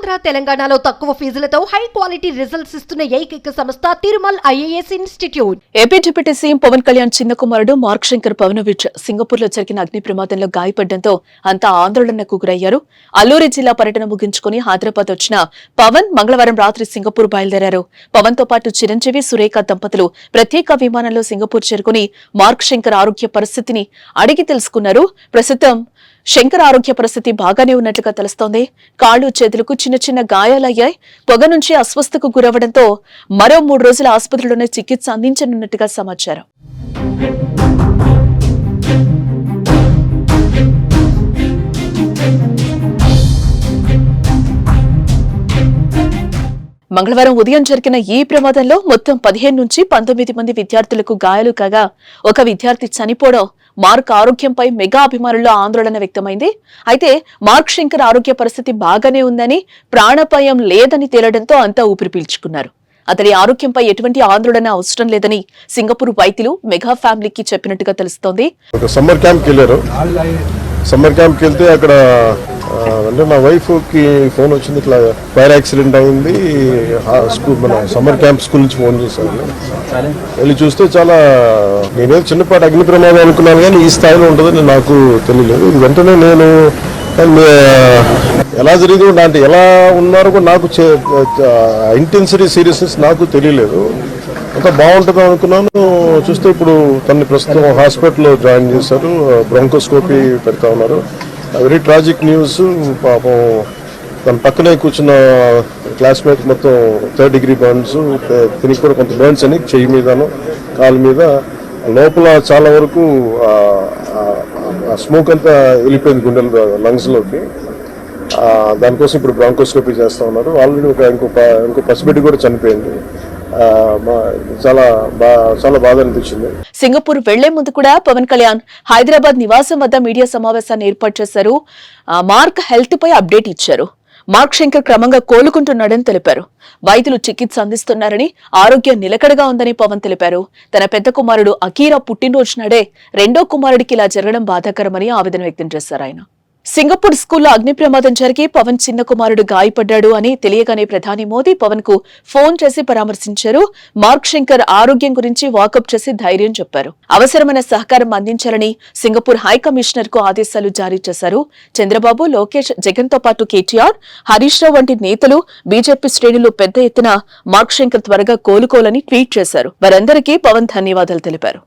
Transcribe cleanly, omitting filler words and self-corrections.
ఆంధ్ర తెలంగాణలో తక్కువ ఫీజులతో high quality results ఇస్తున్న ఏకైక సంస్థ Tirumal IAS institute. AP deputy CM Pawan Kalyan చిన్న కుమారుడు మార్క్ శంకర్ పవనోవిచ్ సింగపూర్ లో జరిగిన అగ్ని ప్రమాదంలో గాయపడడంతో అంతా ఆందోళనకు గురయ్యారు. అల్లూరి జిల్లా పర్యటన ముగించుకుని హైదరాబాద్ వచ్చిన పవన్ మంగళవారం రాత్రి సింగపూర్ బయలుదేరారు. పవన్ తో పాటు చిరంజీవి, సురేఖ దంపతులు ప్రత్యేక విమానంలో సింగపూర్ చేరుకుని మార్క్ శంకర్ ఆరోగ్య పరిస్థితిని అడిగి తెలుసుకున్నారు. ప్రస్తుతం శంకర్ ఆరోగ్య పరిస్థితి బాగానే ఉన్నట్లుగా తెలుస్తోంది. కాళ్లు, చేతులకు చిన్న చిన్న గాయాలయ్యాయి. పొగ నుంచి అస్వస్థకు గురవడంతో మరో 3 రోజుల ఆసుపత్రిలోనే చికిత్స అందించనున్నట్టుగా సమాచారం. మంగళవారం ఉదయం జరిగిన ఈ ప్రమాదంలో మొత్తం 15 నుంచి 19 మంది విద్యార్థులకు గాయాలు కాగా ఒక విద్యార్థి చనిపోవడం మార్క్ ఆరోగ్యంపై మెగా అభిమానుల్లో ఆందోళన వ్యక్తమైంది. అయితే మార్క్ శంకర్ ఆరోగ్య పరిస్థితి బాగానే ఉందని, ప్రాణాపాయం లేదని తేలడంతో అంతా ఊపిరి పీల్చుకున్నారు. అతని ఆరోగ్యంపై ఎటువంటి ఆందోళన అవసరం లేదని సింగపూర్ వైద్యులు మెగా ఫ్యామిలీకి చెప్పినట్టుగా తెలుస్తోంది. సమ్మర్ క్యాంప్కి వెళ్తే అక్కడ అంటే మా వైఫ్ కి ఫోన్ వచ్చింది, ఇట్లా ఫైర్ యాక్సిడెంట్ అయింది, మన సమ్మర్ క్యాంప్ స్కూల్ నుంచి ఫోన్ చేశారు. వెళ్ళి చూస్తే చాలా, నేనేదో చిన్నపాటి అగ్ని ప్రమాదం అనుకున్నాను కానీ ఈ స్థాయిలో ఉంటుందని నాకు తెలియలేదు. వెంటనే నేను ఎలా జరిగిందో అంటే ఎలా ఉన్నారో కూడా నాకు ఇంటెన్సిటీ సీరియస్నెస్ నాకు తెలియలేదు. అంతా బాగుంటుంది అనుకున్నాను. చూస్తే ఇప్పుడు తనని ప్రస్తుతం హాస్పిటల్లో జాయిన్ చేశారు, బ్రాంకోస్కోపీ పెడతా ఉన్నారు. Very tragic news. పాపం తన పక్కనే కూర్చున్న క్లాస్మేట్ మొత్తం 3rd degree బర్న్స్, తినికి కూడా కొంత బర్న్స్ అని చెయ్యి మీదను కాలు మీద, లోపల చాలా వరకు స్మోక్ అంతా వెళ్ళిపోయింది గుండెల లంగ్స్లోకి. దానికోసం ఇప్పుడు బ్రాంకోస్కోపీ చేస్తూ ఉన్నారు. ఆల్రెడీ ఇంకో పసిబిడ్డ కూడా చనిపోయింది. చాలా బాధ అనిపించింది. సింగపూర్ వెళ్లే ముందు కూడా పవన్ కళ్యాణ్ హైదరాబాద్ నివాసం వద్ద మీడియా సమావేశాన్ని ఏర్పాటు చేశారు. మార్క్ హెల్త్ పై అప్డేట్ ఇచ్చారు. మార్క్ శంకర్ క్రమంగా కోలుకుంటున్నాడని తెలిపారు. వైద్యులు చికిత్స అందిస్తున్నారని, ఆరోగ్యం నిలకడగా ఉందని పవన్ తెలిపారు. తన పెద్ద కుమారుడు అకీరా పుట్టినరోజు నాడే రెండో కుమారుడికి ఇలా జరగడం బాధాకరమని ఆవేదన వ్యక్తం చేశారు ఆయన. సింగపూర్ స్కూల్లో అగ్ని ప్రమాదం జరిగి పవన్ చిన్న కుమారుడు గాయపడ్డాడు అని తెలియగానే ప్రధాని మోదీ పవన్ కు ఫోన్ చేసి పరామర్శించారు. మార్క్ శంకర్ ఆరోగ్యం గురించి వాకప్ చేసి ధైర్యం చెప్పారు. అవసరమైన సహకారం అందించాలని సింగపూర్ హై కమిషనర్ కు ఆదేశాలు జారీ చేశారు. చంద్రబాబు, లోకేష్, జగన్ తో పాటు కేటీఆర్, హరీష్ రావు వంటి నేతలు, బీజేపీ శ్రేణులు పెద్ద ఎత్తున మార్క్ శంకర్ త్వరగా కోలుకోవాలని ట్వీట్ చేశారు. వారందరికీ పవన్ ధన్యవాదాలు తెలిపారు.